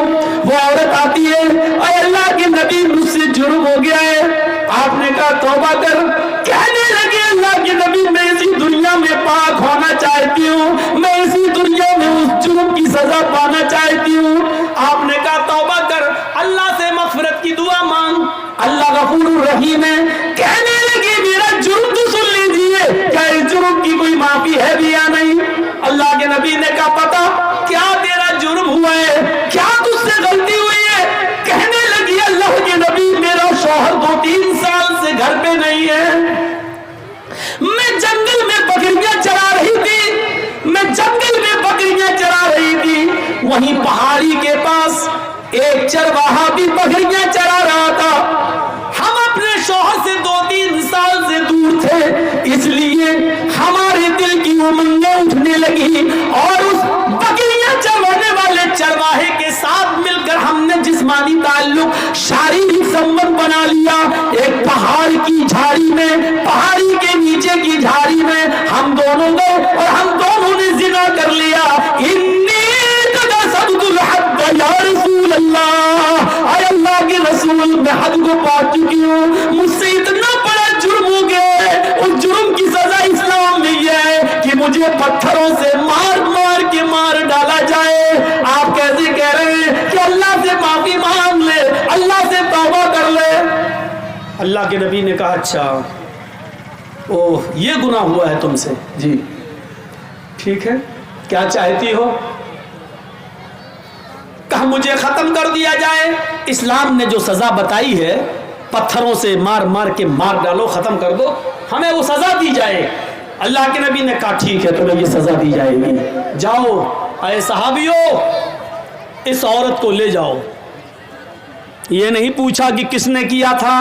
वो औरत आती है, अरे अल्लाह के नबी मुझसे जुर्म हो गया है। आपने कहा तौबा कर। कहने लगे अल्लाह के नबी मैं इसी दुनिया में पाक होना चाहती हूँ, मैं इसी दुनिया में उस जुर्म की सजा पाना चाहती हूँ। आपने कहा तौबा कर, अल्लाह से मगफिरत की दुआ मांग, अल्लाह गफूर रहीम है। कहने लगे मेरा जुर्म तो सुन लीजिए, क्या इस जुर्म की कोई माफी है भी या नहीं? अल्लाह के नबी ने कहा पता क्या तेरा जुर्म हुआ है, क्या तुझसे गलती हुई है? कहने लगी अल्लाह के नबी मेरा शौहर 2-3 साल से घर पे नहीं है, मैं जंगल में बकरियां चरा रही थी, मैं जंगल में बकरियां चरा रही थी, वहीं पहाड़ी के पास एक चरवाहा भी बकरियां चरा रहा था। हम अपने शौहर से 2-3 साल से दूर थे, इसलिए हमारे दिल की उमंगें उठने लगी और उस बकरियां चराने वाले चरवाहे के साथ मिलकर हमने जिस्मानी ताल्लुक, शारीरिक संबंध बना लिया। एक पहाड़ की झाड़ी में, पहाड़ी के नीचे की झाड़ी में हम दोनों गए और हम दोनों ने जिना कर लिया। अल्लाह के रसूल मैं हद को पहुंच चुकी हूँ, मुझसे इतना बड़ा जुर्म हो गया, उस जुर्म की सजा इस्लाम में यह है कि मुझे पत्थरों से मार मार के मार डाला जाए। आप कैसे कह रहे हैं कि अल्लाह से माफी मांग ले, अल्लाह से तौबा कर ले? अल्लाह के नबी ने कहा अच्छा ओह ये गुनाह हुआ है तुमसे, जी ठीक है, क्या चाहती हो? कहा मुझे खत्म कर दिया जाए। इस्लाम ने जो सजा बताई है पत्थरों से मार मार के मार डालो, खत्म कर दो, हमें वो सजा दी जाए। अल्लाह के नबी ने कहा ठीक है तुम्हें ये सजा दी जाएगी, जाओ ऐ सहाबियों इस औरत को ले जाओ। ये नहीं पूछा कि किसने किया था,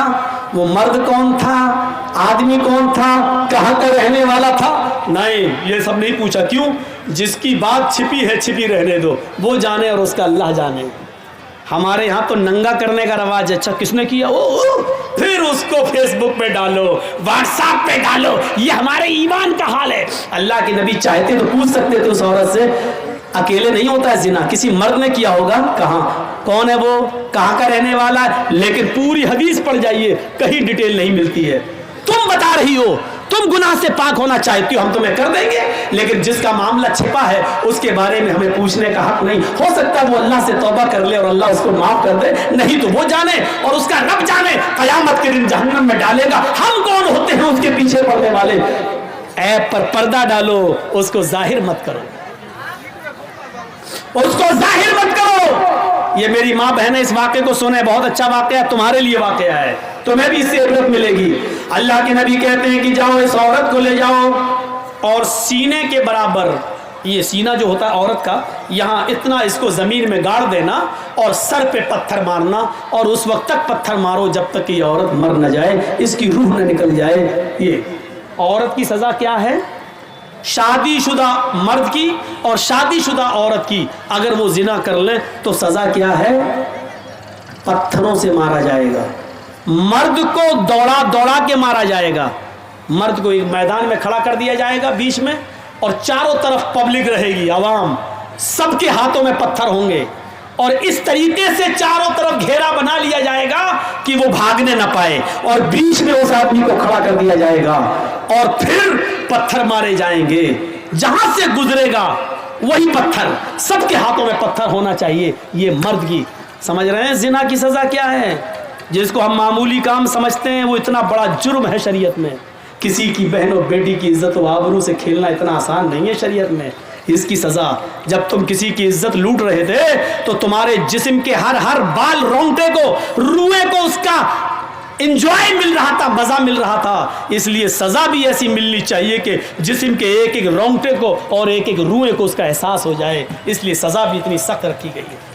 वो मर्द कौन था, आदमी कौन था, कहाँ का रहने वाला था, नहीं ये सब नहीं पूछा। क्यों? जिसकी बात छिपी है छिपी रहने दो, वो जाने और उसका अल्लाह जाने। हमारे यहाँ तो नंगा करने का रवाज है, अच्छा किसने किया ओ, फिर उसको फेसबुक पे डालो, व्हाट्सएप पे डालो, ये हमारे ईमान का हाल है। अल्लाह के नबी चाहते तो पूछ सकते थे उस औरत से, अकेले नहीं होता है जिना, किसी मर्द ने किया होगा, कहाँ, कौन है वो, कहाँ का रहने वाला है, लेकिन पूरी हदीस पढ़ जाइए कहीं डिटेल नहीं मिलती है। तुम बता रही हो तुम गुनाह से पाक होना चाहती हो, हम तुम्हें कर देंगे, लेकिन जिसका मामला छिपा है उसके बारे में हमें पूछने का हक नहीं। हो सकता है वो अल्लाह से तौबा कर ले और अल्लाह उसको माफ कर दे, नहीं तो वो जाने और उसका रब जाने, कयामत के दिन जहन्नम में डालेगा। हम कौन होते हैं उसके पीछे पड़ने वाले? ऐप पर पर्दा डालो, उसको जाहिर मत करो, उसको जाहिर मत करो। ये मेरी माँ बहन इस वाक़े को सुने, बहुत अच्छा वाक़या है, तुम्हारे लिए वाक़या है, तुम्हें भी इससे इबरत मिलेगी। अल्लाह के नबी कहते हैं कि जाओ इस औरत को ले जाओ और सीने के बराबर, ये सीना जो होता है औरत का, यहाँ इतना इसको ज़मीन में गाड़ देना और सर पे पत्थर मारना, और उस वक्त तक पत्थर मारो जब तक कि ये औरत मर न जाए, इसकी रूह न निकल जाए। ये औरत की सज़ा क्या है? शादीशुदा मर्द की और शादीशुदा औरत की अगर वो जिना कर ले तो सज़ा क्या है? पत्थरों से मारा जाएगा। मर्द को दौड़ा दौड़ा के मारा जाएगा, मर्द को एक मैदान में खड़ा कर दिया जाएगा बीच में, और चारों तरफ पब्लिक रहेगी, आवाम, सबके हाथों में पत्थर होंगे, और इस तरीके से चारों तरफ घेरा बना लिया जाएगा कि वो भागने ना पाए, और बीच में उस आदमी को खड़ा कर दिया जाएगा और फिर पत्थर मारे जाएंगे। जहां से गुजरेगा वही पत्थर, सबके हाथों में पत्थर होना चाहिए। ये मर्द की, समझ रहे हैं जिना की सजा क्या है? जिसको हम मामूली काम समझते हैं वो इतना बड़ा जुर्म है शरीयत में। किसी की बहन और बेटी की इज्जत व आबरू से खेलना इतना आसान नहीं है शरीयत में। इसकी सजा, जब तुम किसी की इज्जत लूट रहे थे तो तुम्हारे जिस्म के हर हर बाल, रोंगटे को, रुए को उसका एंजॉय मिल रहा था, मजा मिल रहा था, इसलिए सजा भी ऐसी मिलनी चाहिए कि जिस्म के एक एक रोंगटे को और एक एक रुए को उसका एहसास हो जाए, इसलिए सजा भी इतनी सख्त रखी गई है।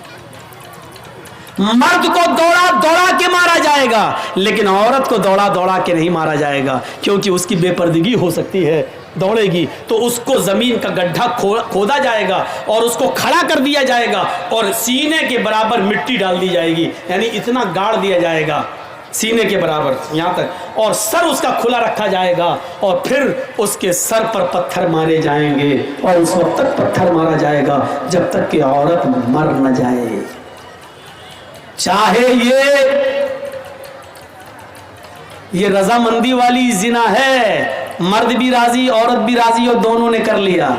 मर्द को दौड़ा दौड़ा के मारा जाएगा, लेकिन औरत को दौड़ा दौड़ा के नहीं मारा जाएगा, क्योंकि उसकी बेपर्दगी हो सकती है, दौड़ेगी तो उसको जमीन का गड्ढा खोदा जाएगा और उसको खड़ा कर दिया जाएगा और सीने के बराबर मिट्टी डाल दी जाएगी, यानी इतना गाड़ दिया जाएगा सीने के बराबर यहाँ तक, और सर उसका खुला रखा जाएगा और फिर उसके सर पर पत्थर मारे जाएंगे और उस वक्त तक पत्थर मारा जाएगा जब तक कि औरत मर न जाए। चाहे ये रजामंदी वाली जिना है, मर्द भी राजी औरत भी राजी और दोनों ने कर लिया।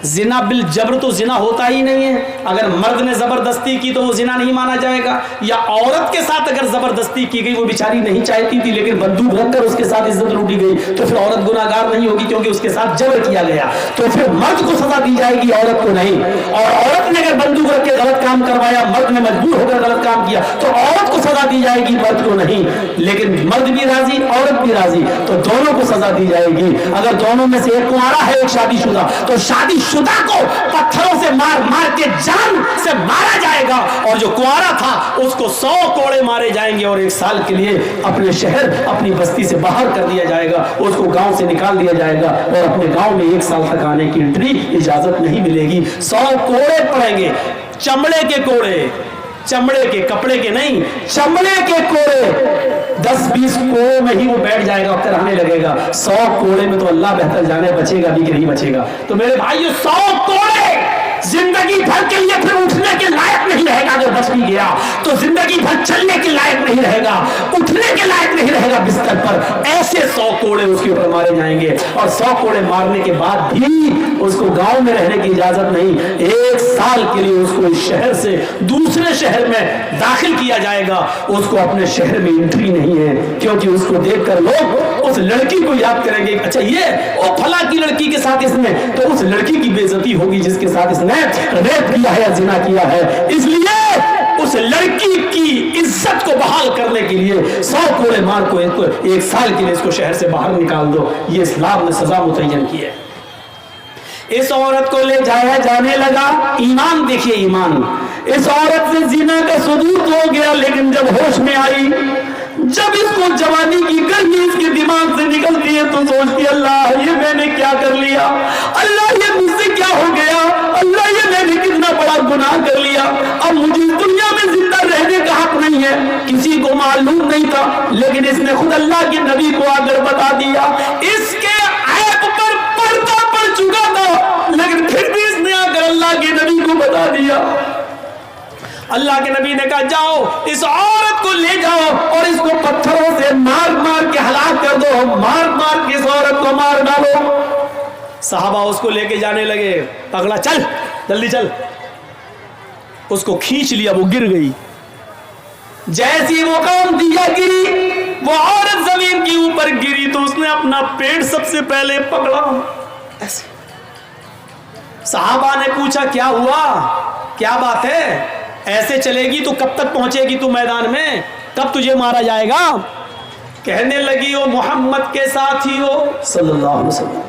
जिना बिल जबर तो जिना होता ही नहीं है। अगर मर्द ने जबरदस्ती की तो वो जिना नहीं माना जाएगा, या औरत के साथ अगर जबरदस्ती की गई, वो बेचारी नहीं चाहती थी लेकिन बंदूक रखकर उसके साथ इज्जत लूटी गई, तो फिर औरत गुनाहगार नहीं होगी क्योंकि उसके साथ जबर किया गया। तो फिर मर्द को सजा दी जाएगी, औरत को नहीं। और औरत ने अगर बंदूक रख के गलत काम करवाया, मर्द ने मजबूर होकर गलत काम किया, तो औरत को सजा दी जाएगी, मर्द को नहीं। लेकिन मर्द भी राजी औरत भी राजी, तो दोनों को सजा दी जाएगी। अगर दोनों में से एक कुंवारा है एक शादीशुदा, तो शादीशुदा को पत्थरों से मार मार के जान से मारा जाएगा, और जो कुंवारा था उसको 100 कोड़े मारे जाएंगे और 1 साल के लिए अपने शहर अपनी बस्ती से बाहर कर दिया जाएगा, उसको गांव से निकाल दिया जाएगा और अपने गांव में 1 साल तक आने की एंट्री इजाजत नहीं मिलेगी। 100 कोड़े पड़ेंगे, चमड़े के कोड़े, चमड़े के, कपड़े के नहीं, चमड़े के कोड़े। 10-20 कोड़े में ही वो बैठ जाएगा और कराने लगेगा। 100 कोड़े में तो अल्लाह बेहतर जाने बचेगा भी कि नहीं बचेगा। तो मेरे भाइयों 100 कोड़े जिंदगी भर के लिए फिर उठने के लायक नहीं रहेगा। अगर बच भी गया तो जिंदगी भर चलने के लायक नहीं रहेगा, उठने के लायक नहीं रहेगा बिस्तर पर। ऐसे 100 कोड़े उसके ऊपर मारे जाएंगे, और 100 कोड़े मारने के बाद भी उसको गांव में रहने की इजाजत नहीं। 1 साल के लिए उसको इस शहर से दूसरे शहर में दाखिल किया जाएगा। उसको अपने शहर में एंट्री नहीं है, क्योंकि उसको देखकर लोग उस लड़की को याद करेंगे, अच्छा ये वो फला की लड़की के साथ इसने, तो उस लड़की की बेइज्जती होगी जिसके साथ इसने रेप किया है या जिना किया है। इसलिए उस लड़की की इज्जत को बहाल करने के लिए 100 कोड़े मार को 1 साल के लिए इसको शहर से बाहर निकाल दो। ये इस्लाम ने सजा मुतय्यन की है। इस औरत को ले जाया जाने लगा। ईमान देखिए, ईमान। इस औरत से जिना का सबूत हो गया, लेकिन जब होश में आई, जब इसको जवानी की गर्मी इसके दिमाग से निकलती है, तो सोचती अल्लाह ये मैंने क्या कर लिया, अल्लाह ये मुझसे क्या हो गया, अल्लाह ये मैंने कितना बड़ा गुनाह कर लिया। अब मुझे दुनिया में जिंदा रहने का हक नहीं है। किसी को मालूम नहीं था, लेकिन इसने खुद अल्लाह के नबी को आकर बता दिया। इसके ऐब पर पर्दा पड़ चुका था, लेकिन फिर भी इसने आकर अल्लाह के नबी को बता दिया। अल्लाह के नबी ने कहा जाओ इस औरत को ले जाओ और इसको पत्थरों से मार मार के हलाक कर दो, मार मार के इस औरत को मार डालो। सहाबा उसको लेके जाने लगे, पकड़ा, चल जल्दी चल। उसको खींच लिया, वो गिर गई। जैसी वो काम दिया गिरी, वो औरत जमीन के ऊपर गिरी, तो उसने अपना पेट सबसे पहले पकड़ा ऐसे। सहाबा ने पूछा क्या हुआ, क्या बात है, ऐसे चलेगी तो कब तक पहुंचेगी तू मैदान में, कब तुझे मारा जाएगा। कहने लगी ओ मोहम्मद के साथियों सल्लल्लाहु अलैहि वसल्लम,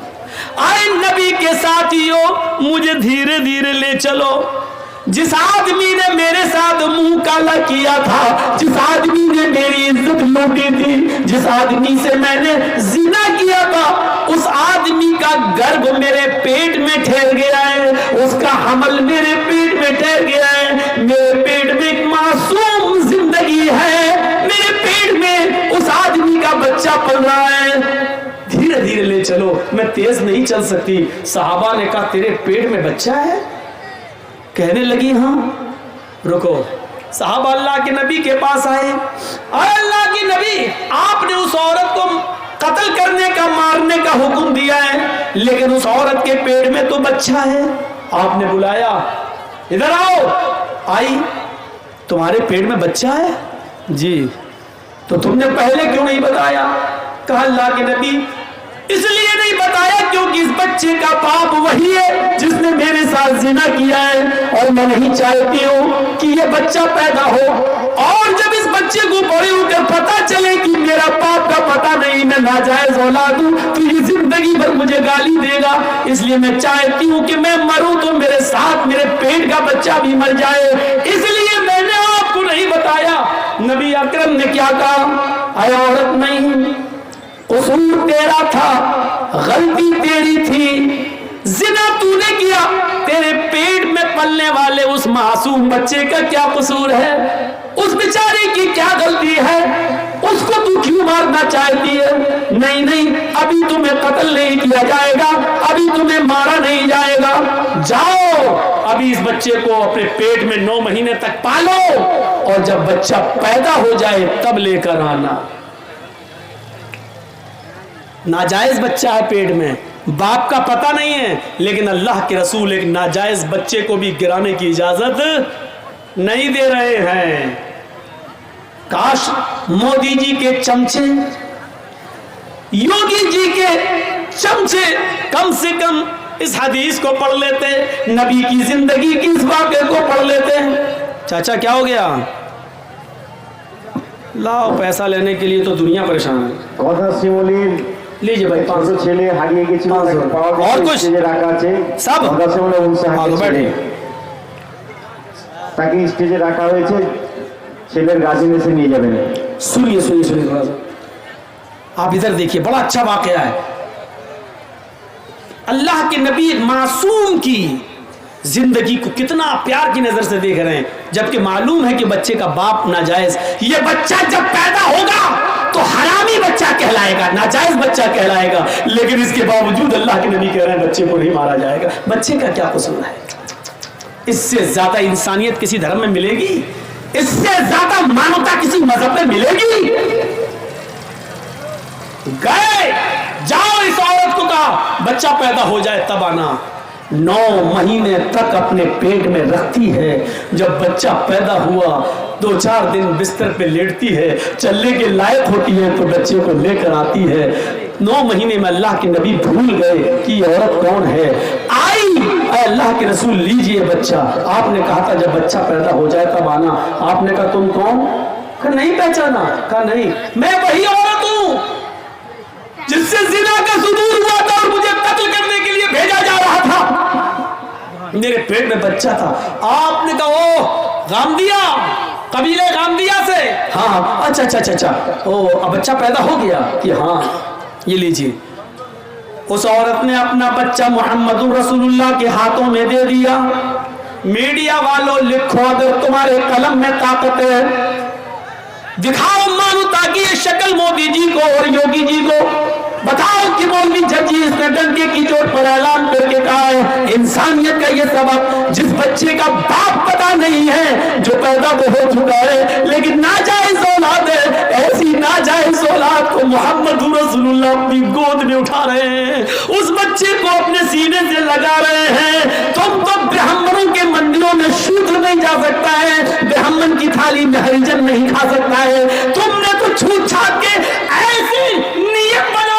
आए नबी के साथियों, मुझे धीरे धीरे ले चलो। जिस आदमी ने मेरे साथ मुंह काला किया था, जिस आदमी ने मेरी इज्जत लूटी थी, जिस आदमी से मैंने जिना किया था, उस आदमी का गर्भ मेरे पेट में ठहर गया है, उसका हमल मेरे पेट में ठहर गया है। मेरे पेट में एक मासूम जिंदगी है, मेरे पेट में उस आदमी का बच्चा पल रहा है। धीरे धीरे ले चलो, मैं तेज नहीं चल सकती। सहाबा ने कहा तेरे पेट में बच्चा है? कहने लगी हाँ। रुको, सहाबा अल्लाह के नबी के पास आए। अल्लाह के नबी, आपने उस औरत को कत्ल करने का, मारने का हुक्म दिया है, लेकिन उस औरत के पेट में तो बच्चा है। आपने बुलाया, इधर आओ। आई, तुम्हारे पेट में बच्चा है? जी। तो तुमने पहले क्यों नहीं बताया? कहा अल्लाह के नबी, इसलिए नहीं बताया क्योंकि इस बच्चे का बाप वही है जिसने मेरे साथ जिना किया है, और मैं नहीं चाहती हूँ कि ये बच्चा पैदा हो, और जब इस बच्चे को बड़े होकर पता चले कि मेरा बाप का पता नहीं, मैं नाजायज औलाद हूँ, तो ये जिंदगी भर मुझे गाली देगा। इसलिए मैं चाहती हूँ कि मैं मरूं तो मेरे साथ मेरे पेट का बच्चा भी मर जाए, इसलिए मैंने आपको नहीं बताया। नबी अकरम ने क्या कहा, आय औरत नहीं, कसूर तेरा था, गलती तेरी थी, जिना तूने किया, तेरे पेट में पलने वाले उस मासूम बच्चे का क्या कसूर है, उस बेचारे की क्या गलती है, उसको तू क्यों मारना चाहती है? नहीं नहीं, अभी तुम्हें कत्ल नहीं किया जाएगा, अभी तुम्हें मारा नहीं जाएगा। जाओ अभी इस बच्चे को अपने पेट में 9 महीने तक पालो, اور جب بچہ پیدا ہو جائے تب لے کر آنا. ناجائز بچہ ہے پیٹ میں, باپ کا پتہ نہیں ہے, لیکن اللہ کے رسول ایک ناجائز بچے کو بھی گرانے کی اجازت نہیں دے رہے ہیں. کاش مودی جی کے چمچے, یوگی جی کے چمچے کم سے کم اس حدیث کو پڑھ لیتے, نبی کی زندگی کی اس واقعے کو پڑھ لیتے. چاچا کیا ہو گیا؟ لاؤ پیسہ لینے کے لیے تو دنیا پریشان ہے. لیجیے بھائی 500 ছেলে হারিয়ে গেছিল, اور کچھ স্টেজে রাখা আছে سب তাকে স্টেজে রাখা হয়েছে, ছেলের গার্জিয়ান এসে নিয়ে যাবেন. سنیے سنیے سنیے تھوڑا سا آپ ادھر دیکھیے, بڑا اچھا واقعہ ہے. اللہ کے نبی معصوم کی زندگی کو کتنا پیار کی نظر سے دیکھ رہے ہیں, جبکہ معلوم ہے کہ بچے کا باپ ناجائز. یہ بچہ جب پیدا ہوگا تو حرامی بچہ کہلائے گا, ناجائز بچہ کہلائے گا, لیکن اس کے باوجود اللہ کے نبی کہہ رہے ہیں بچے کو نہیں مارا جائے گا. بچے کا کیا قصور ہے؟ اس سے زیادہ انسانیت کسی دھرم میں ملے گی؟ اس سے زیادہ مانوتا کسی مذہب میں ملے گی؟ گئے جاؤ اس عورت کو کہا بچہ پیدا ہو جائے تب آنا. 9 مہینے تک اپنے پیٹ میں رکھتی ہے. جب بچہ پیدا ہوا 2-4 دن بستر پہ لیٹتی ہے, چلنے کے لائق ہوتی ہے تو بچے کو لے کر آتی ہے. 9 مہینے میں اللہ کے نبی بھول گئے کہ یہ عورت کون ہے. آئی, اے اللہ کے رسول لیجئے بچہ. آپ نے کہا تھا جب بچہ پیدا ہو جائے تب آنا. آپ نے کہا تم کون؟ کہا نہیں پہچانا. کہا نہیں, میں وہی عورت ہوں جس سے زنا کا صدور ہوا تھا اور مجھے قتل کرنے کے لیے بھیجا جا رہا تھا, میرے پیٹ میں بچہ تھا. آپ نے کہا او غامدیہ, قبیلے غامدیہ سے؟ ہاں. اچھا اچھا اچھا اچھا, او اب بچہ پیدا ہو گیا؟ کہ ہاں. یہ لیجیے. اس عورت نے اپنا بچہ محمد رسول اللہ کے ہاتھوں میں دے دیا. میڈیا والوں لکھو اگر تمہارے قلم میں طاقت ہے, دکھاؤ مانو تاکہ یہ شکل مودی جی کو اور یوگی جی کو بتاؤ کہ مولوی ججی اس نے ڈنڈے کی چوٹ پر اعلان کر کے کہا ہے انسانیت کا یہ سبق جس بچے کا باپ پتا نہیں ہے جو پیدا تو ہو چکا ہے لیکن ناجائز اولاد ہے, ایسی ناجائز اولاد کو محمد رسول اللہ اپنی گود میں اٹھا رہے ہیں, اس بچے کو اپنے سینے سے لگا رہے ہیں. تم تو برہمنوں کے مندروں میں شودر نہیں جا سکتا ہے, برہمن کی تھالی میں ہریجن نہیں کھا سکتا ہے. تم نے تو چھوٹ چھاٹ کے ایسی نیت بنا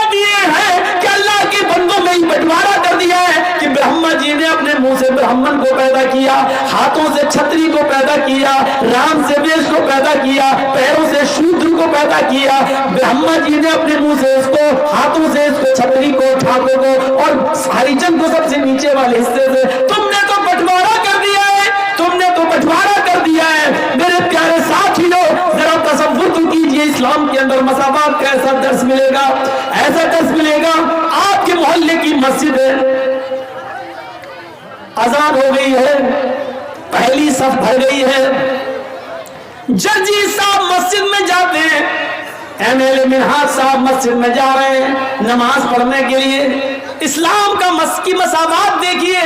ہے کہ اللہ کے بندوں میں ہی بٹوارا کر دیا ہے کہ برہما جی نے اپنے منہ سے برہمن کو پیدا کیا, ہاتھوں سے چھتری کو پیدا کیا, رام سے ویش کو پیدا کیا, پیروں سے شودر کو پیدا کیا. برہما جی نے اپنے منہ سے اس کو, ہاتھوں سے اس کو, چھتری کو, ٹھاکوں کو اور ہریجن کو سب سے نیچے والے حصے سے. تم نے تو بٹوارا کر دیا ہے, تم نے تو بٹوارا کر دیا ہے. میرے پیارے ساتھیوں ذرا تصور تو کیجئے اسلام کے اندر مساوات کا ایسا درس ملے گا, ایسا درس ملے گا. آپ کے محلے کی مسجد ہے, اذان ہو گئی ہے, پہلی صف بھر گئی ہے, ججی صاحب مسجد میں جاتے ہیں, ایم ایل اے منہاج صاحب مسجد میں جا رہے ہیں نماز پڑھنے کے لیے. اسلام کا کی مساوات دیکھیے,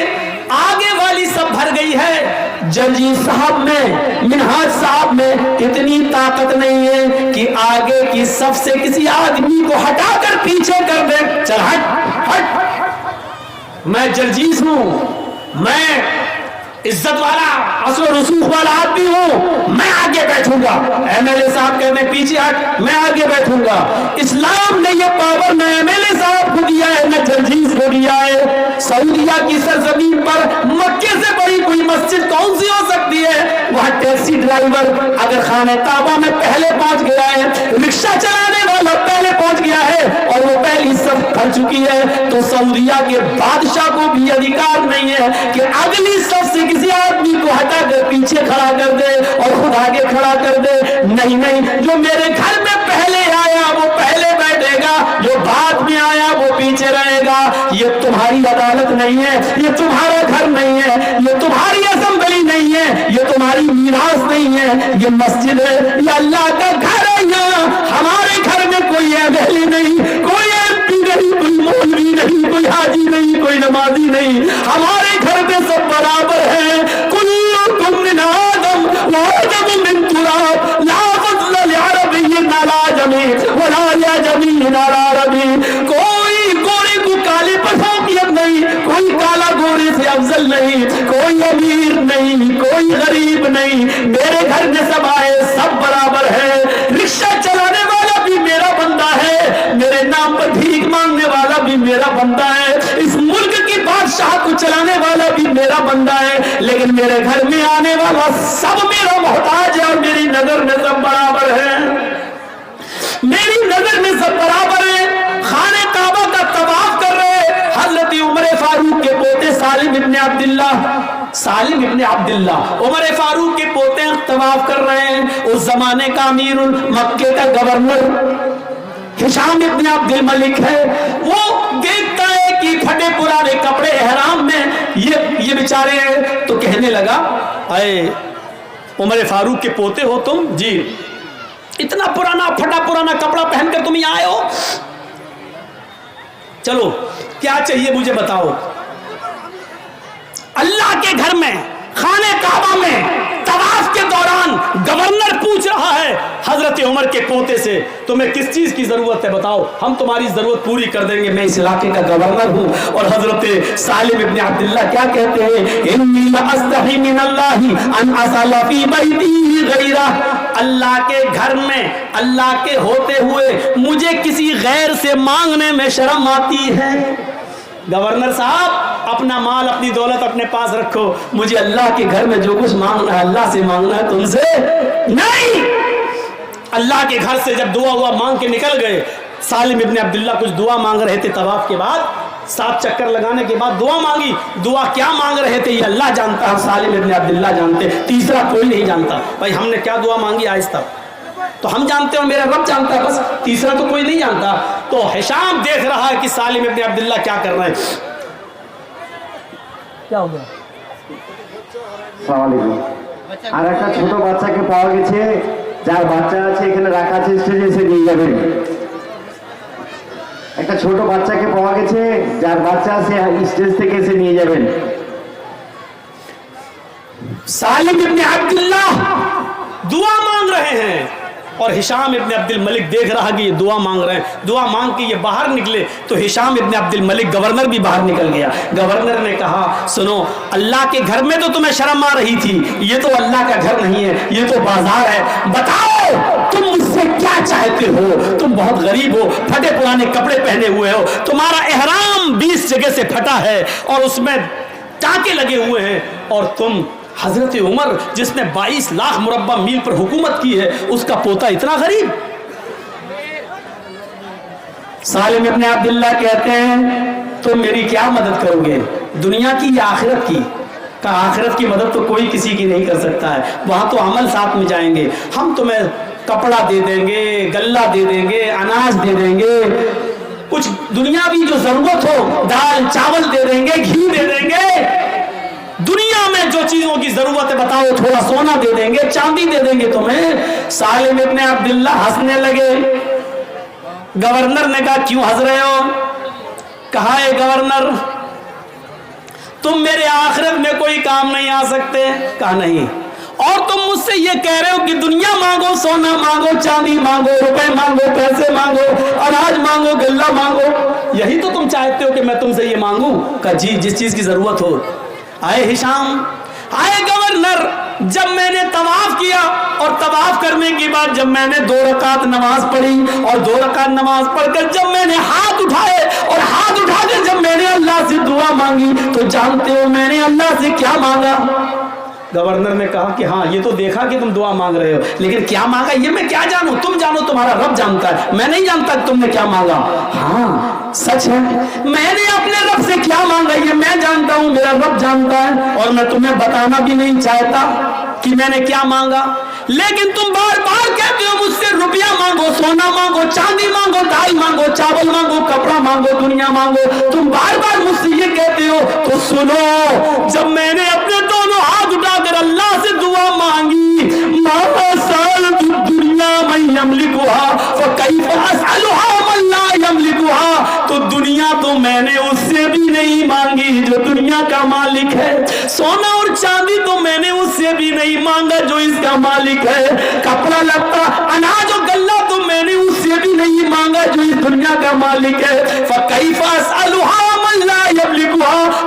آگے والی سب بھر گئی ہے, ججی صاحب میں, منہاج صاحب میں اتنی طاقت نہیں ہے کہ آگے کی صف سے کسی آدمی کو ہٹا کر پیچھے کر دے. چل ہٹ ہٹ, میں جرجیس ہوں, میں عزت والا اصل و رسوخ والا آدمی ہوں, میں آگے بیٹھوں گا. ایم ایل اے صاحب کہتے ہیں پیچھے ہٹ, میں آگے بیٹھوں گا. اسلام نے یہ پاور نہ ایم ایل اے صاحب کو دیا ہے نہ جرجیس کو دیا ہے. سعودیہ کی سرزمین پر مکے سے بڑی کوئی مسجد کون سی ہو سکتی ہے؟ وہاں ٹیکسی ڈرائیور اگر خانہ کعبہ میں پہلے پہنچ گیا ہے, رکشہ چلانے والا پہلے پہنچ گیا ہے اور وہ پہلی صف بھر چکی ہے, تو سعودیہ کے بادشاہ کو بھی ادھیکار نہیں ہے کہ اگلی صف سے کسی آدمی کو ہٹا کر پیچھے کھڑا کر دے اور خود آگے کھڑا کر دے. نہیں نہیں, جو میرے گھر میں پہلے آیا وہ پہلے بیٹھے گا, جو بعد میں آیا وہ پیچھے رہے گا. یہ تمہاری عدالت نہیں ہے, یہ تمہارا گھر نہیں ہے, یہ تمہاری اسمبلی نہیں ہے, یہ تمہاری میراث نہیں ہے, یہ مسجد ہے, یہ اللہ کا گھر ہے. یہاں ہمارے گھر میں کوئی اہلی نہیں, کوئی ایم پی نہیں, کوئی مولوی نہیں, کوئی حاجی نہیں, کوئی نمازی نہیں, ہمارے گھر میں سب برابر ہیں. کلکم من آدم وآدم من تراب. कोई गरीब नहीं, मेरे घर में सब आए सब बराबर है। रिक्शा चलाने वाला भी मेरा बंदा है, मेरे नाम पर भीख मांगने वाला भी मेरा बंदा है, इस मुल्क की बादशाह को चलाने वाला भी मेरा बंदा है, लेकिन मेरे घर में आने वाला सब मेरा मोहताज है और मेरी नजर में सब बराबर है, मेरी नजर में सब बराबर है। खाने काबा का तवाफ कर रहे हजरत उमर फारूक के पोते सालिम इब्ने अब्दुल्ला उमर फारूक के पोते तवाफ कर रहे हैं। उस जमाने का अमीरुल मक्के का गवर्नर हिशाम इब्ने अब्दुल मलिक है। वो देखता है कि फटे पुराने कपड़े एहराम में ये बेचारे हैं, तो कहने लगा, अरे उमर फारूक के पोते हो तुम? जी। इतना पुराना फटा पुराना कपड़ा पहनकर तुम यहाँ आए हो? चलो क्या चाहिए मुझे बताओ। अल्लाह के घर में खाने काबा में तवाफ के दौरान गवर्नर पूछ रहा है हजरत उमर के पोते से, तुम्हें किस चीज की जरूरत है बताओ, हम तुम्हारी जरूरत पूरी कर देंगे, मैं इस इलाके का गवर्नर हूं। और हजरत सालिम इब्ने अब्दुल्ला क्या कहते हैं, इन्नी लअस्तही मिनल्लाहि अन असला फी बैती गैरा, अल्लाह के घर में अल्लाह के होते हुए मुझे किसी गैर से मांगने में शर्म आती है। गवर्नर साहब, अपना माल अपनी दौलत अपने पास रखो, मुझे अल्लाह के घर में जो कुछ मांगना है अल्लाह से मांगना है, तुमसे नहीं। अल्लाह के घर से जब दुआ हुआ मांग के निकल गए, सालिम इब्ने अब्दुल्ला कुछ दुआ मांग रहे थे तवाफ के बाद, 7 चक्कर लगाने के बाद दुआ मांगी। दुआ क्या मांग रहे थे ये अल्लाह जानता है, सालिम इब्ने अब्दुल्ला जानते, तीसरा कोई नहीं जानता। भाई हमने क्या दुआ मांगी आज तक तो हम जानते हैं, मेरा रब जानता है, बस तीसरा तो कोई नहीं जानता। तो हिशाम देख रहा है कि सालिम इब्ने अब्दुल्ला क्या कर रहे हैं। क्या हो गया? আর একটা ছোট বাচ্চাকে পাওয়া গেছে, যার বাচ্চা আছে এখানে রাখা আছে, স্টেজে এসে নিয়ে যাবেন। একটা ছোট বাচ্চাকে পাওয়া গেছে, যার বাচ্চা আছে স্টেজ থেকে এসে নিয়ে যাবেন। सालिम इब्ने अब्दुल्ला दुआ मांग रहे हैं और हिशाम इब्ने अब्दुल मलिक देख रहा कि ये दुआ मांग रहे हैं। दुआ मांग के ये बाहर निकले तो हिशाम इब्ने अब्दुल मलिक गवर्नर भी बाहर निकल गया। गवर्नर ने कहा, सुनो, अल्लाह के घर में तो तुम्हें शर्म आ रही थी, ये तो अल्लाह का घर नहीं है, ये तो बाजार है, बताओ तुम मुझसे क्या चाहते हो? तुम बहुत गरीब हो, फटे पुराने कपड़े पहने हुए हो, तुम्हारा एहराम 20 जगह से फटा है और उसमें टाके लगे हुए हैं, और तुम हजरत उमर जिसने 22 लाख मुरब्बा मील पर हुकूमत की है, उसका पोता इतना गरीब। सालिम इब्ने अब्दुल्ला कहते हैं, तुम मेरी क्या मदद करोगे, दुनिया की या आखिरत की? का आखिरत की मदद तो कोई किसी की नहीं कर सकता है, वहां तो अमल साथ में जाएंगे। हम तुम्हें कपड़ा दे देंगे, गल्ला दे देंगे, अनाज दे देंगे, कुछ दुनियावी जो जरूरत हो, दाल चावल दे देंगे, घी दे देंगे, दुनिया में जो चीजों की जरूरत है बताओ, थोड़ा सोना दे देंगे, चांदी दे देंगे तुम्हें। सालिम इब्ने अब्दुल्ला हंसने लगे। गवर्नर ने कहा, क्यों हंस रहे हो? कहा, है गवर्नर, तुम मेरे आखिरत में कोई काम नहीं आ सकते? कहा, नहीं। और तुम मुझसे ये कह रहे हो कि दुनिया मांगो, सोना मांगो, चांदी मांगो, रुपए मांगो, पैसे मांगो, अनाज मांगो, गल्ला मांगो, यही तो तुम चाहते हो कि मैं तुमसे ये मांगू? कहा, जी, जिस चीज की जरूरत हो। आए हिशाम, आए गवर्नर, जब मैंने तवाफ किया और तवाफ करने के बाद जब मैंने 2 रकात नमाज पढ़ी और 2 रकात नमाज पढ़कर जब मैंने हाथ उठाए और हाथ उठाकर जब मैंने अल्लाह से दुआ मांगी, तो जानते हो मैंने अल्लाह से क्या मांगा? गवर्नर ने कहा कि हाँ, ये तो देखा कि तुम दुआ मांग रहे हो, लेकिन क्या मांगा ये मैं क्या जानूं? तुम जानो, तुम्हारा रब जानता है, मैं नहीं जानता कि तुमने क्या मांगा। हाँ सच है, मैंने अपने रब से क्या मांगा ये मैं जानता हूं, मेरा रब जानता है, और मैं तुम्हें बताना भी नहीं चाहता कि मैंने क्या मांगा। लेकिन तुम बार बार कहते हो मुझसे रुपया मांगो, सोना मांगो, चांदी मांगो, दाल मांगो, चावल मांगो, कपड़ा मांगो, दुनिया मांगो, तुम बार बार मुझसे ये कहते हो। तो सुनो, जब मैंने अपने दोनों हाथ उठाकर अल्लाह से दुआ मांगी, तो दुनिया तो मैंने उससे भी नहीं मांगी जो दुनिया का मालिक है, सोना और चांदी तो मैंने उससे भी नहीं मांगा जो इसका मालिक है, कपड़ा लत्ता अनाज और गल्ला तो मैंने उससे भी नहीं मांगा जो इस दुनिया का मालिक है।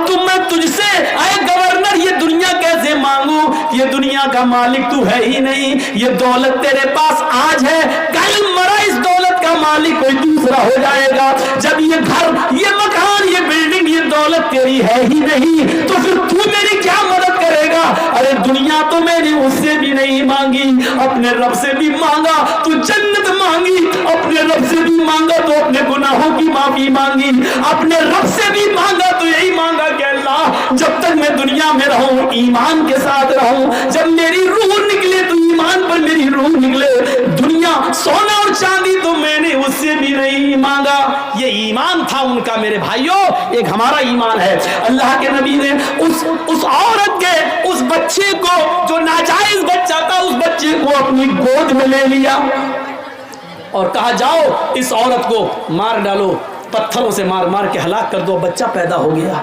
तो मैं तुझसे आए गवर्नर ये दुनिया कैसे मांगू یہ دنیا کا مالک تو ہے ہی نہیں, یہ دولت تیرے پاس آج ہے, کل مرا اس دولت کا مالک کوئی دوسرا ہو جائے گا. جب یہ گھر, یہ مکان, یہ بلڈنگ, یہ دولت تیری ہے ہی نہیں, تو پھر تو میری کیا مدد کرے گا؟ ارے دنیا تو میں نے اس سے بھی نہیں مانگی, اپنے رب سے بھی مانگا تو جنت مانگی, اپنے رب سے بھی مانگا تو اپنے گناہوں کی معافی مانگی, اپنے رب سے بھی مانگا تو یہی مانگا کہ اللہ جب تک میں دنیا میں رہوں ایمان کے ساتھ رہوں, جب میری روح نکلے تو ایمان پر میری روح نکلے. دنیا سونا اور چاندی تو میں نے اس سے بھی نہیں مانگا. یہ ایمان تھا ان کا میرے بھائیوں, ایک ہمارا ایمان ہے. اللہ کے نبی نے اس عورت کے, اس بچے کو جو ناجائز بچہ تھا, اس بچے کو اپنی گود میں لے لیا اور کہا جاؤ اس عورت کو مار ڈالو, پتھروں سے مار مار کے ہلاک کر دو. بچہ پیدا ہو گیا.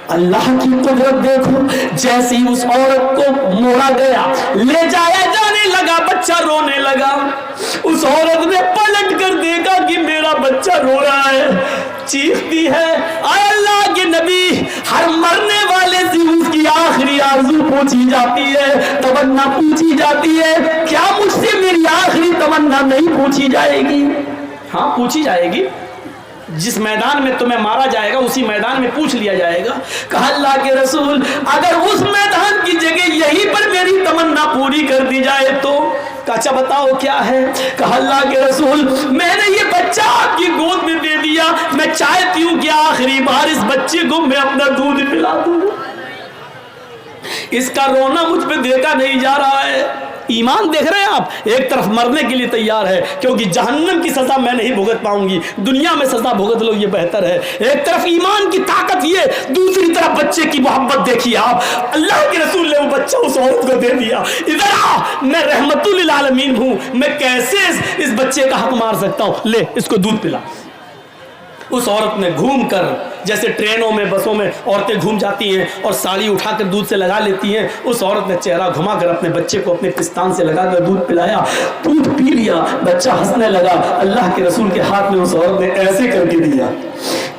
اللہ کی قدرت دیکھو, جیسی اس عورت کو موڑا گیا, لے جایا جانے لگا, بچہ رونے لگا. اس عورت نے پلٹ کر دیکھا کہ میرا بچہ رو رہا ہے, چیختی ہے اے اللہ کے نبی, ہر مرنے والے سے اس کی آخری آرزو پوچھی جاتی ہے, تمنا پوچھی جاتی ہے, کیا مجھ سے میری آخری تمنا نہیں پوچھی جائے گی؟ ہاں پوچھی جائے گی. جس میدان میں تمہیں مارا جائے گا اسی میدان میں پوچھ لیا جائے گا. کہا اللہ کے رسول اگر اس میدان کی جگہ یہیں پر میری تمنا پوری کر دی جائے تو؟ کہا اچھا بتاؤ کیا ہے؟ کہا اللہ کے رسول میں نے یہ بچہ آپ کی گود میں دے دیا, میں چاہتی ہوں کہ آخری بار اس بچے کو میں اپنا دودھ پلا دوں. اس کا رونا مجھ پہ دیکھا نہیں جا رہا ہے. ایمان دیکھ رہے ہیں آپ, ایک طرف مرنے کے لیے تیار ہے کیونکہ جہنم کی سزا میں نہیں بھگت پاؤں گی, دنیا میں سزا بھگت لو یہ بہتر ہے. ایک طرف ایمان کی طاقت یہ, دوسری طرف بچے کی محبت دیکھیے آپ. اللہ کے رسول نے وہ بچہ اس عورت کو دے دیا. ادھر آ, میں رحمت للعالمین ہوں, میں کیسے اس بچے کا حق مار سکتا ہوں, لے اس کو دودھ پلا. اس عورت نے گھوم کر, جیسے ٹرینوں میں بسوں میں عورتیں گھوم جاتی ہیں اور ساڑی اٹھا کر دودھ سے لگا لیتی ہیں, اس عورت نے چہرہ گھما کر اپنے بچے کو اپنے پستان سے لگا کر دودھ پلایا, دودھ پی لیا, بچہ ہنسنے لگا. اللہ کے رسول کے ہاتھ میں اس عورت نے ایسے کر کے دیا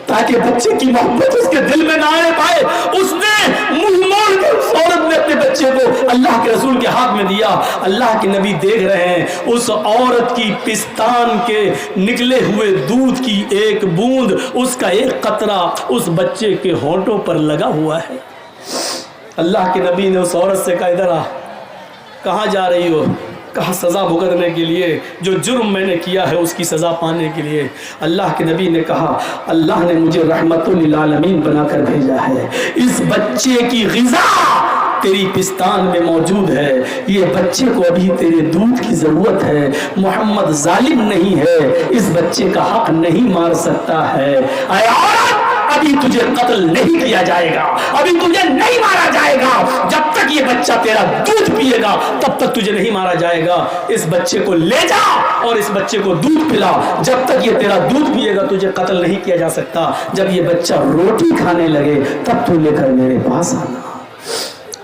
تاکہ بچے کی محبت اس کے دل میں نہ آنے پائے. اس نے منہ موڑ کر اس عورت نے اپنے بچے کو اللہ کے رسول کے ہاتھ میں دیا. اللہ کے نبی دیکھ رہے ہیں اس عورت کی پستان کے نکلے ہوئے دودھ کی ایک بوند, اس کا ایک قطرہ اس بچے کے ہونٹوں پر لگا ہوا ہے. اللہ کے نبی نے اس عورت سے کہا ادھر آ. کہاں جا رہی ہو؟ کہا سزا بھگتنے کے لیے, جو جرم میں نے کیا ہے اس کی سزا پانے کے لیے. اللہ کے نبی نے کہا اللہ نے مجھے رحمت للعالمین بنا کر بھیجا ہے, اس بچے کی غذا تیری پستان میں موجود ہے, یہ بچے کو ابھی تیرے دودھ کی ضرورت ہے. محمد ظالم نہیں ہے, اس بچے کا حق نہیں مار سکتا ہے. اے عورت ابھی تجھے قتل نہیں کیا جائے گا, ابھی تجھے نہیں مارا جائے گا, جب تک یہ بچہ تیرا دودھ پیے گا تب تک تجھے نہیں مارا جائے گا. اس بچے کو لے جا اور اس بچے کو دودھ پلا, جب تک یہ تیرا دودھ پیے گا تجھے قتل نہیں کیا جا سکتا. جب یہ بچہ روٹی کھانے لگے تب تو لے کر میرے پاس آنا.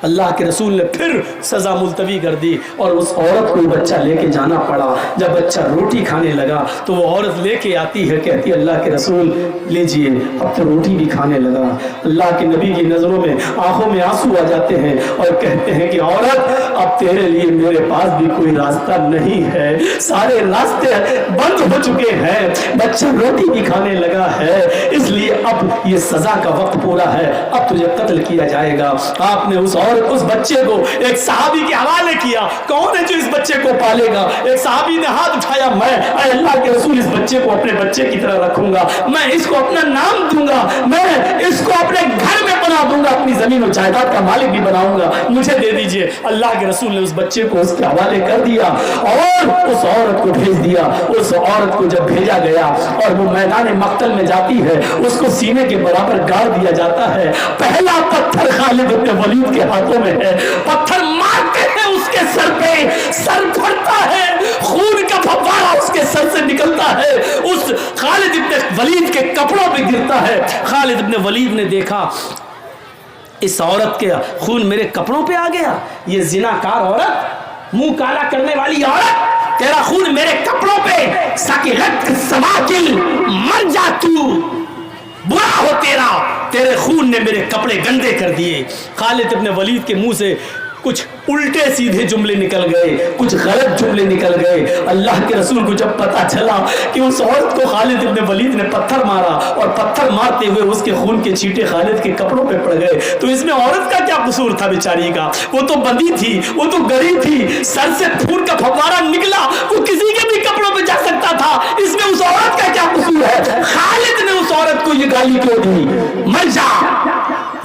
اللہ کے رسول نے پھر سزا ملتوی کر دی اور اس عورت کو بچہ لے کے جانا پڑا. جب بچہ روٹی کھانے لگا تو وہ عورت لے کے آتی ہے, کہتی ہے اللہ کے رسول لیجئے, اب تو روٹی بھی کھانے لگا. اللہ کے نبی کی نظروں میں, آنکھوں میں آنسو آ جاتے ہیں اور کہتے ہیں کہ عورت اب تیرے لیے میرے پاس بھی کوئی راستہ نہیں ہے, سارے راستے بند ہو چکے ہیں, بچہ روٹی بھی کھانے لگا ہے, اس لیے اب یہ سزا کا وقت پورا ہے, اب تجھے قتل کیا جائے گا. آپ نے اس بچے کو ایک صحابی کے حوالے کیا. کون ہے جو اس بچے کو پالے گا؟ ایک صحابی نے ہاتھ اٹھایا, میں اے اللہ کے رسول اس بچے کو اپنے بچے کی طرح رکھوں گا, میں اس کو اپنا نام دوں گا, میں اس کو اپنے گھر میں بنا دوں گا, اپنی زمین و جائیداد کا مالک بھی بناؤں گا, مجھے دے دیجئے. اللہ کے رسول نے اس بچے کو اس کے حوالے کر دیا اور اس عورت کو بھیج دیا. اس عورت کو جب بھیجا گیا اور وہ میدان مقتل میں جاتی ہے, اس کو سینے کے برابر گاڑ دیا جاتا ہے. پہلا پتھر خالد بن ولید کے ہاتھوں میں ہے, پتھر مارتے ہیں اس کے سر پہ, سر پھٹتا ہے, خون کا فوارہ اس کے سر سے نکلتا ہے, اس خالد بن ولید کے کپڑوں پہ گرتا ہے. خالد بن ولید نے دیکھا اس عورت کے خون میرے کپڑوں پہ آ گیا, یہ زناکار عورت, منہ کالا کرنے والی عورت, تیرا خون میرے کپڑوں پہ, ساکلت سواکل, مر جا تو, برا ہو تیرا, تیرے خون نے میرے کپڑے گندے کر دیے. خالد ابن ولید کے منہ سے कुछ उल्टे सीधे जुमले निकल गए, कुछ गलत जुमले निकल गए। अल्लाह के रसूल को जब पता चला कि उस औरत को खालिद इब्न वलीद ने पत्थर मारा और पत्थर मारते हुए उसके खून के छींटे खालिद के कपड़ों पे पड़ गए, तो इसमें औरत का क्या कसूर था बेचारी का? वो तो बंदी थी, वो तो गरी थी, सर से खून का फव्वारा निकला, वो किसी के भी कपड़ों पे जा सकता था, इसमें उस औरत का क्या कसूर है? खालिद ने उस औरत को ये गाली क्यों दी? मर जा,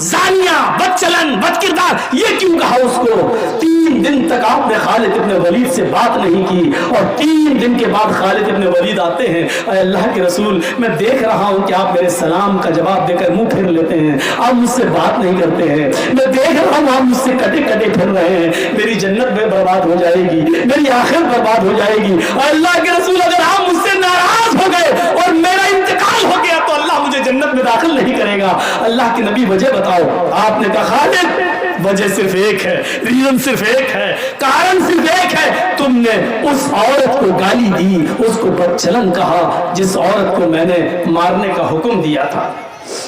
जानिया, बदचलन, बदकिरदार, ये क्यों कहा उसको? 3 दिन तक आपने खालिद इब्न वलीद से बात नहीं की और 3 दिन के बाद खालिद इब्न वलीद आते हैं, अल्लाह के रसूल मैं देख रहा हूं कि आप मेरे सलाम का जवाब देकर मुंह फेर लेते हैं, आप मुझसे बात नहीं करते हैं, मैं देख रहा हूं आप मुझसे कटे कटे फिर रहे हैं, मेरी जन्नत में बर्बाद हो जाएगी, मेरी आखिरत बर्बाद हो जाएगी। अल्लाह के रसूल अगर आप मुझसे नाराज हो गए और मेरा इंतकाल हो गया तो अल्लाह मुझे जन्नत में दाखिल नहीं करेगा। अल्लाह के नबी वजह बताओ। आपने कहा खालिद वजह सिर्फ एक है, रीजन सिर्फ एक है, कारण सिर्फ एक है, तुमने उस औरत को गाली दी, उसको बदचलन कहा जिस औरत को मैंने मारने का हुक्म दिया था।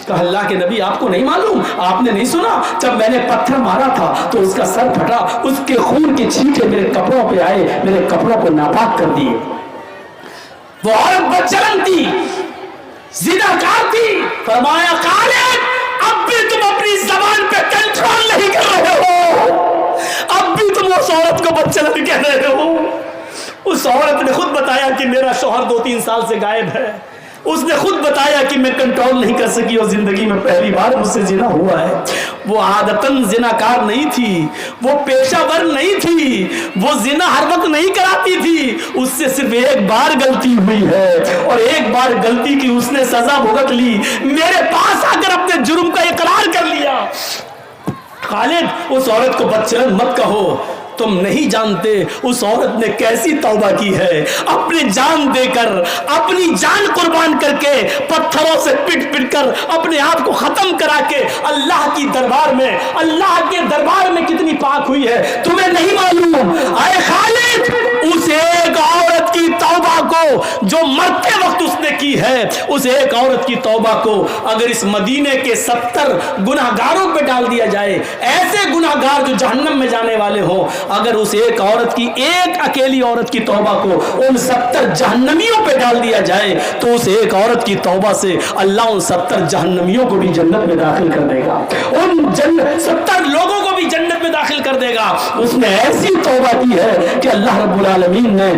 कहा अल्लाह के नबी आपको नहीं मालूम, आपने नहीं सुना जब मैंने पत्थर मारा था तो उसका सर फटा, उसके खून के छींटे मेरे कपड़ों पे आए, मेरे कपड़ों को नापाक कर दिए। वो औरत बदचलन थी, ज़िनाकार थी। फरमाया खालिद अब भी तुम अपनी जबान पे कंट्रोल नहीं कर रहे हो, अब भी तुम उस औरत को बदचलन कह रहे हो। उस औरत ने खुद बताया कि मेरा शौहर 2-3 साल से गायब है, उसने खुद बताया कि मैं कंट्रोल नहीं कर सकी और जिंदगी में पहली बार मुझसे जिना हुआ है। वो आदतन जिनाकार नहीं थी, वो पेशावर नहीं थी, वो जिना हर वक्त नहीं कराती थी, उससे सिर्फ एक बार गलती हुई है और एक बार गलती की उसने सजा भुगत ली, मेरे पास आकर अपने जुर्म का इकरार कर लिया। खालिद उस औरत को बदचलन मत कहो, तुम नहीं जानते उस औरत ने कैसी तौबा की है, अपनी जान देकर, अपनी जान कुर्बान करके, पत्थरों से पिट पिट कर अपने आप को खत्म करा के अल्लाह की दरबार में, अल्लाह के दरबार में कितनी पाक हुई है तुम्हें नहीं मालूम। आए खालिद उस एक औरत की तौबा को जो मरते वक्त उसने की है, उस एक औरत की तौबा को अगर इस मदीने के 70 गुनाहगारों पे डाल दिया जाए, ऐसे गुनाहगार जो जहन्नम में जाने वाले हों, अगर उस एक औरत की, एक अकेली औरत की तौबा को उन 70 जहन्नमियों पे डाल दिया जाए तो उस एक औरत की तौबा से अल्लाह उन 70 जहन्नमियों को भी जन्नत में दाखिल कर देगा, उन 70 लोगों को भी जन्नत में दाखिल कर देगा। उसने ऐसी तौबा की है कि अल्लाह रब्बुल आलमीन ने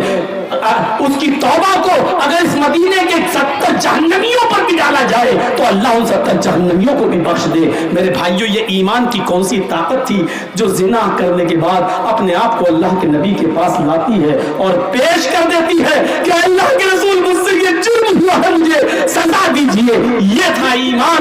उसकी तौबा को अगर इस मदीने के 70 जहन्नमियों पर भी डाला जाए तो अल्लाह उन 70 जहन्नमियों को भी बख्श दे। मेरे भाइयों, ये ईमान की कौन सी ताकत थी जो जिना करने के बाद अपने आप को अल्लाह के नबी के पास लाती है और पेश कर देती है कि अल्लाह के रसूल मुझसे ये जुर्म हुआ है, मुझे सजा दीजिए। ये था ईमान